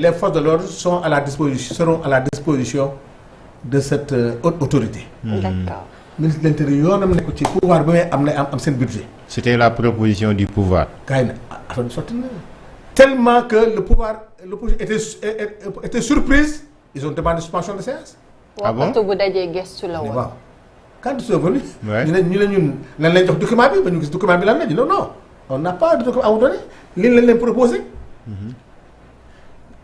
les forces de l'ordre seront à la disposition de cette haute autorité. D'accord. Ministre de l'Intérieur yoonam nekk ci pouvoir bi may am seen budget. C'était la proposition du pouvoir. gars yi nag affaire bi sotti na tellement que le pouvoir était surprise ils ont demandé suspension de séance. Ah bon waxtu bu dajee gestu la woon. waaw quand ils sont venus. Ouais. ñu ne ñun lan lañ jox document bi ba ñu gis document bi lan la ñu ne non on n'a pas de document à vous donner lii lañ leen proposé.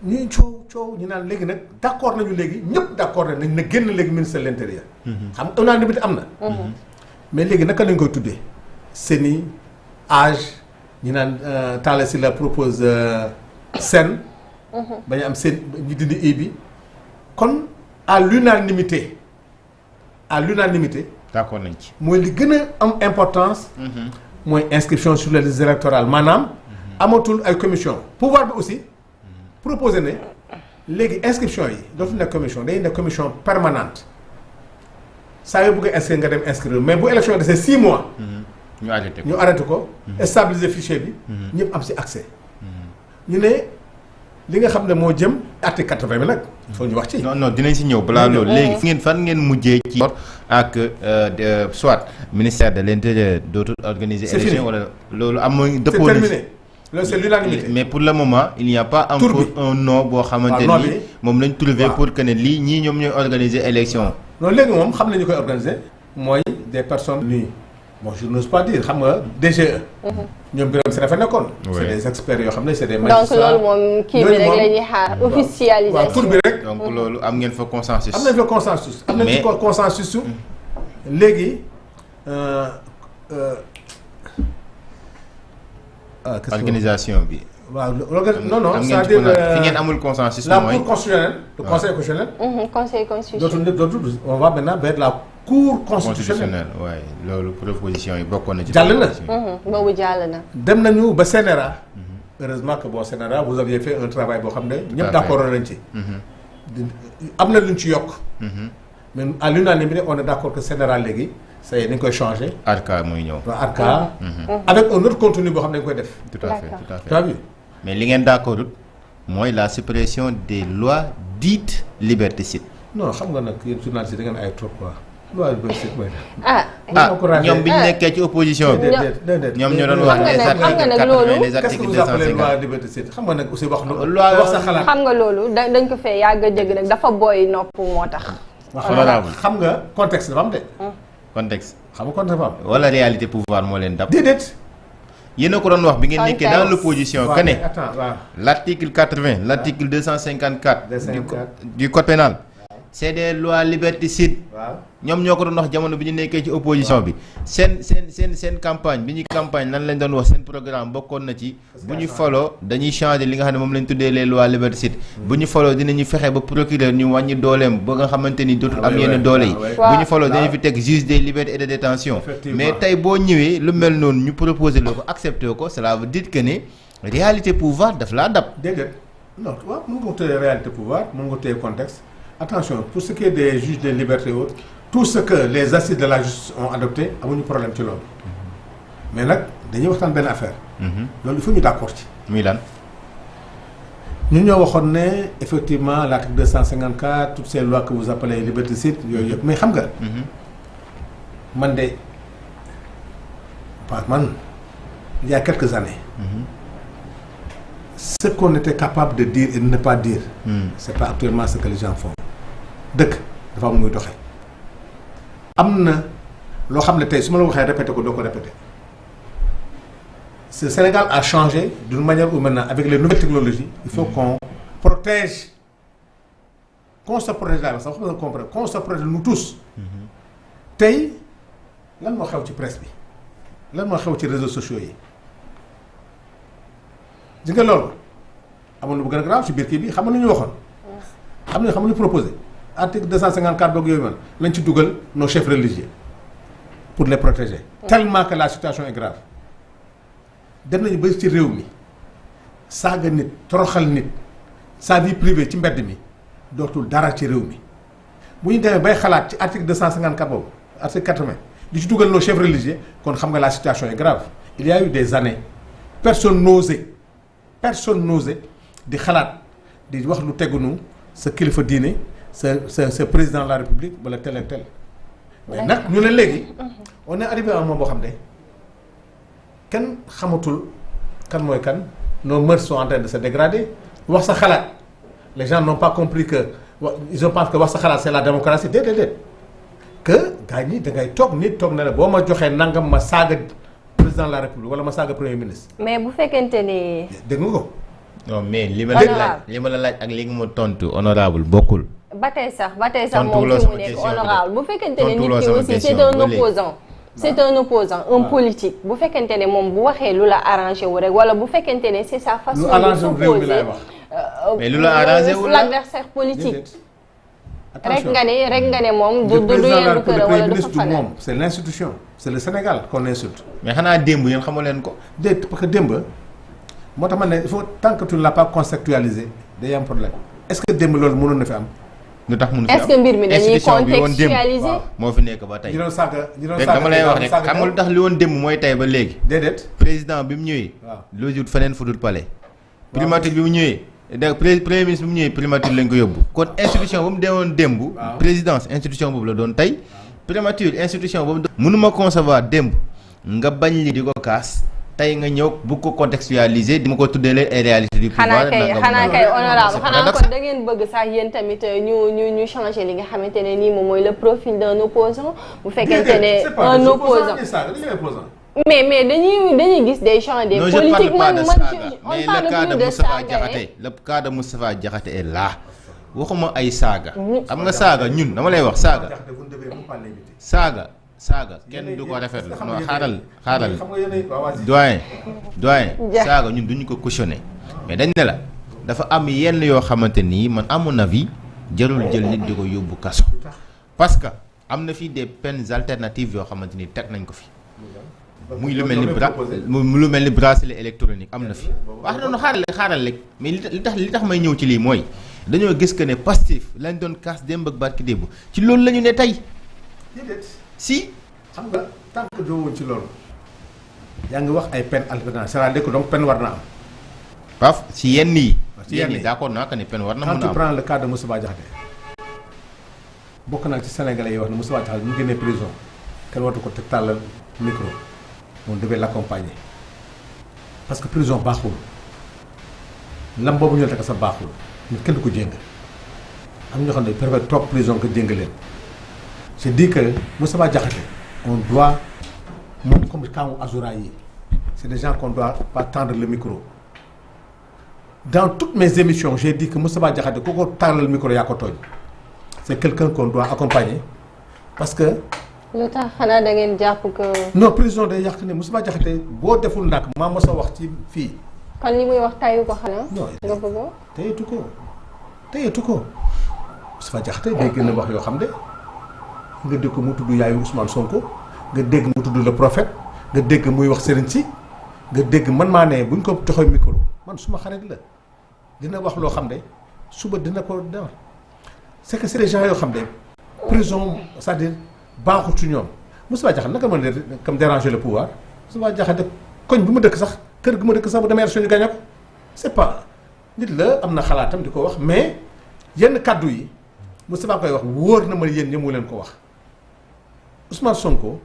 ñuy coow ñu naan léegi nag d'accord nañu léegi ñëpp d'accord nañ na génn léegi ministre de l'Intérieur. xam nga unanimité am na. mais léegi naka lañ koy tuddee CENI âge ñu naan Talla Sylla propose SEN. bañ am seen ñu dindi i bi kon à l'unanimité d'accord nañ ci. mooy li gën a am importance. mooy inscription sur les listes électorales maanaam. amatul ay commission pouvoir bi aussi proposé ne léegi inscription yi dootu nekk commission day nekk commission permanente saa yoo bëgg a inscrire nga dem inscrire mais bu élection desee 6 mois. ñu arrêté ko. stabiliser fichier bi. ñëpp am si accès. ñu ne li nga xam ne moo jëm article 80 bi nag. faut ñu wax ci. non dinañ si ñëw balaa loolu léegi fan ngeen mujjee ci ak soit ministère de l'Intérieur dootul organiser élection wala loolu am mooy dëppoo c'est terminé loolu c'est l'unanimité mais pour le moment il n'y a pas encore un nom boo xamante ni moom lañ trouvé pour que ne lii ñii ñoom ñooy organiser élection. non léegi moom xam nañu koy organiser mooy des personnes nues bon je n'ose pas dire xam nga DGE. ñoom Birame Sène dafa nekkoon. c'est des experts yoo xam ne c'est des magistrats. donc loolu moom kii bi rek la ñuy xaar officialisation. waaw tur bi rek. donc loolu am ngeen fa consensus. am nañ fa consensus. am nañ fa consensus su léegi. organisation bi. waaw non c'est-à-dire fi ngeen amul consensus. la mooy cour constitutionnelle. le conseil constitutionnel. conseil constitutionnel. dootul on va maintenant vers la cour constitutionnelle. waaye loolu proposition yi bokkoon na ci. jàll na. boobu jàll na. dem nañu ba CNRA. heureusement que bon CNRA vous aviez fait un travail boo xam ne. ñëpp d'accord nañ ci. am na lu ñu ci yokk. mais à l'unanimité on est d'accord que CNRA léegi ça y est dañ koy changer. ARCA muy ñëw. waaw ARCA. avec un autre contenu boo xam ne dañ koy def. tout à fait tout à fait. tu as vu. mais li ngeen d'accord mooy la suppression des lois dites liberticides. non xam nga nag yéen journalistes da ngeen ay trop quoi. loi liberticide mooy. ñoom bi ñu nekkee ci opposition bi. déedéet ñoom ñoo doon wax les articles 80 les articles 250. loi liberticide xam nga nag aussi wax sa xalaat. xam nga loolu dañ ko fee yàgg a dégg nag dafa booy nopp moo tax. xam nga contexte dafa am de. contexte. xam nga contexte dafa am. wala réalité pouvoir moo leen dab. déedéet. yéen a ko doon wax bi ngeen nekkee dans l'opposition que ne waaw l'article 80 l'article 254 du code pénal c'est des lois liberticides. waaw ñoom ñoo ko doon wax jamono bi ñu nekkee ci opposition bi seen campagne bi ñuy campagne lan lañ doon wax seen programme bokkoon na ci bu ñu faloo dañuy changer li nga xam ne moom lañ tuddee les lois liberticides bu ñu faloo dinañu fexe ba procureur ñu wàññi dooleem ba nga xamante ni dootul am yenn doole yi bu ñu faloo dañu fi teg juge des libertés et de détention mais tey boo ñëwee lu mel noonu ñu proposer loo ko accepter ko cela veut dire que ne réalité pouvoir daf laa dab. déedéet non waaw mën nga ko téye réalité pouvoir mën nga ko téye contexte attention pour ce qui est des juges des libertés et autres tout ce que les assises de la justice ont adopté amuñu problème ci loolu mais nag dañuy waxtaan benn affaire. loolu il faut ñu d'accord ci. muy lan. ñun ñoo waxoon ne effectivement l'article 254 toutes ces lois que vous appelez liberticides yooyu yëpp mais xam nga. man de man il y a quelques années. Ce qu'on était capable de dire et de ne pas dire. C'est pas actuellement ce que les gens font. dëkk dafa am muy doxee. am na loo xam ne tey su ma la waxee répété ko doo ko répété. Ce Sénégal a changé d'une manière ou maintenant avec les nouvelles technologies. Il faut qu'on protège. Qu'on se protège daal sax wax nga comprendre qu'on se protège nous tous. tey lan moo xew ci presse bi lan moo xew ci réseaux sociaux yi. di nga loolu amoon na bu gën a grave ci biir kii bi xam nga lu ñu waxoon. xam nga lu ñu proposé. article 254 boog yooyu man lañ ci dugal nos chefs religieux pour les protéger. tellement que la situation est grave. dem nañu ba ci réew mi saaga nit toroxal nit sa vie privée ci mbedd mi dootul dara ci réew mi bu ñu demee bay xalaat ci article 254 boobu article 80 di ci dugal nos chefs religieux kon xam nga la situation est grave. il y a eu des années personne n'osait di xalaat di wax lu tegunu sa kilifa diine sa président de la république wala tel ak tel mais nag ñu ne léegi on est arrivé à un moment boo xam ne kenn xamatul kan mooy kan nos mœurs sont en train de se dégrader wax sa xalaat les gens n'ont pas compris que ils ont pensé que wax sa xalaat c'est la démocratie déedéet que gars ñi da ngay toog nit toog na la boo ma joxee nangam ma saaga président de la république wala ma saaga premier ministre. mais bu fekkente ni. dégg nga ko. non mais li ma la laaj ak li nga ma tontu honorable bokkul. ba tey sax moom fi mu nekk honorable bu fekkente ne nit ki aussi c'est un opposant c'est un opposant un politique bu fekkente ne moom bu waxee lu la arrangé wu rek wala bu fekkente ne c'est sa façon de s'opposer mais lu la arrangé wu l'adversaire politique rek nga ne moom du yendu kër wala du fa fanal moom c'est l'institution c'est le Sénégal qu'on insulte mais xanaa démb yéen xamu leen ko déet parce que démb moo tax man ne il faut tant que tu ne l'as pas conceptualisé day am problème est-ce que démb loolu mënoon na fi am lu tax mënu fi am est-ce que mbir mi dañuy contextualiser moo fi nekk ba tey ñi doon saaga dama lay wax rek xam nga lu tax li woon démb mooy tey ba léegi déedéet président bi mu ñëwee loo jut feneen fu dul palais primature bi mu ñëwee premier ministre bi mu ñëwee primature lañ ko yóbbu kon institution ba mu deewoon démb présidence institution boobu la doon tey primature institution boobu mënuma concevoir démb nga bañ li di ko kaas tey nga ñëw bu ko contextualiser di ma ko tuddee leen ay réalité du pouvoir xanaa kay honorable xanaa kon da ngeen bëgg sax yéen tamit ñu changer li nga xamante ne nii moom mooy le profil d'un opposant bu fekkente ne un opposant mais dañuy gis des gens des politiques man mais le cas de Moustapha Diakhaté le cas de Moustapha Diakhaté est là waxuma ay saaga xam nga saaga ñun dama lay wax saaga kenn du ko rafetlu non xaaral doyen saaga ñun duñu ko cautionner mais dañ ne la dafa am yenn yoo xamante nii man à mon avis jarul jël nit di ko yóbbu kaso parce que am na fii des peines alternatives yoo xamante ni teg nañ ko fi muy lu mel ni bracelet électronique am na fi wax noonu xaaral rek mais li tax may ñëw ci lii mooy dañoo gis que ne Pastef lañ doon kaas démb ak barki démb ci loolu la ñu ne tey si xam nga tant que doo woon ci loolu yaa ngi wax ay peine alternative c'est-à-dire que donc peine war na am. paf si yenn yi. d'accord naa que ne peine war na mën a am. quand tu prends le cas de Moustapha Diakhaté bokk naa ci Sénégalais yi wax ne Moustapha Diakhaté mu génnee prison kenn waratu ko te tàllal micro on devait l'accompagner parce que prison baaxul lam boobu ñu teg sa baaxul nit kenn du ko jéng am ñoo xam ne préfère trop prison que jéng leen. je dis que Moustapha Diakhaté on doit moom comme Kaamu Azoura yi c'est des gens qu'on doit pas tendre le micro dans toutes mes émissions j'ai dit que Moustapha Diakhaté ku ko tàllal le micro yaa ko tooñ c'est quelqu'un qu'on doit accompagner parce que. lu tax xanaa da ngeen jàpp que. non prison day yàq ne Moustapha Diakhaté boo deful ndànk maa mos a wax ci fii. kon li muy wax tayu ko xanaa. non nga bëgg teyatu ko Moustapha Diakhaté day gën a wax yoo xam ne. nga dégg mu tudd yaayu Ousmane Sonko nga dégg mu tudd le prophète nga dégg muy wax Serigne Sy nga dégg man maa ne buñ ko joxee micro man suma xarit la dina wax loo xam ne suba dina ko defar c'est que c'est des gens yoo xam ne prison c'est-à-dire baaxul ci ñoom Moustapha Diakhaté naka mën a comme déranger le pouvoir Moustapha Diakhaté koñ bi ma dëkk sax kër gi ma dëkk sax bu demee élection ñu gagné ko c'est pas nit la am na xalaatam di ko wax mais yenn kàddu yi Moustapha koy wax wóor na ma yéen ñëmu leen ko wax. Ousmane Sonko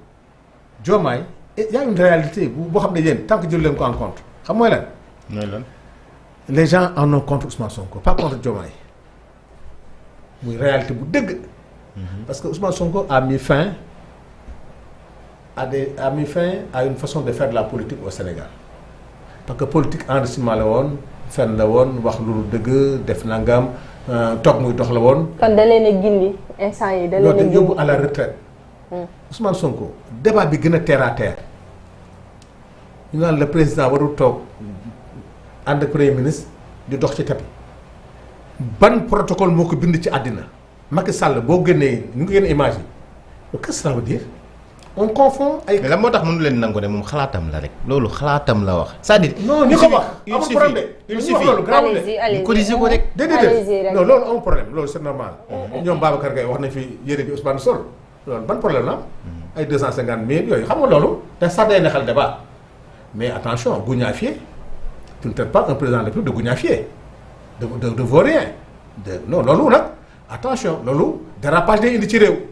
Diomaye y a une réalité boo xam ne yéen tant que jël leen ko en compte xam mooy lan. mooy lan. les gens en ont contre Ousmane Sonko pas contre Diomaye muy réalité bu dëgg. parce que Ousmane Sonko a mis fin à une façon de faire de la politique au Sénégal parce que politique enrichissement la woon fen la woon wax lu dëgg def nangam toog muy dox la woon. kon da leen a gindi instant yi da leen a gindi yóbbu à la retraite. Ousmane Sonko débat bi gën a terre à terre ñu naan le président warul toog ànd ak premier ministre di dox ci tapis ban protocole moo ko bind ci àddina Macky Sall boo génnee ñu ngi génne image yi qu'est-ce que ça veut dire on confond ay. mais lan moo tax mënu leen nangu ne moom xalaatam la rek loolu xalaatam la wax c'est-à-dire. non ñu ko wax amul problème il suffit ñu corriger ko rek. déedéet non loolu amul problème loolu c'est normal. ñoom Babacar Gaye wax nañ fi yére bi Ousmane sol loolu ban problème la ay 250 000 yooyu xam nga loolu te sax day neexal débat mais attention guñaafier tu ne traites pas un président de la République de guñaafier de vaut rien non loolu nag attention loolu dérapage day indi ci réew.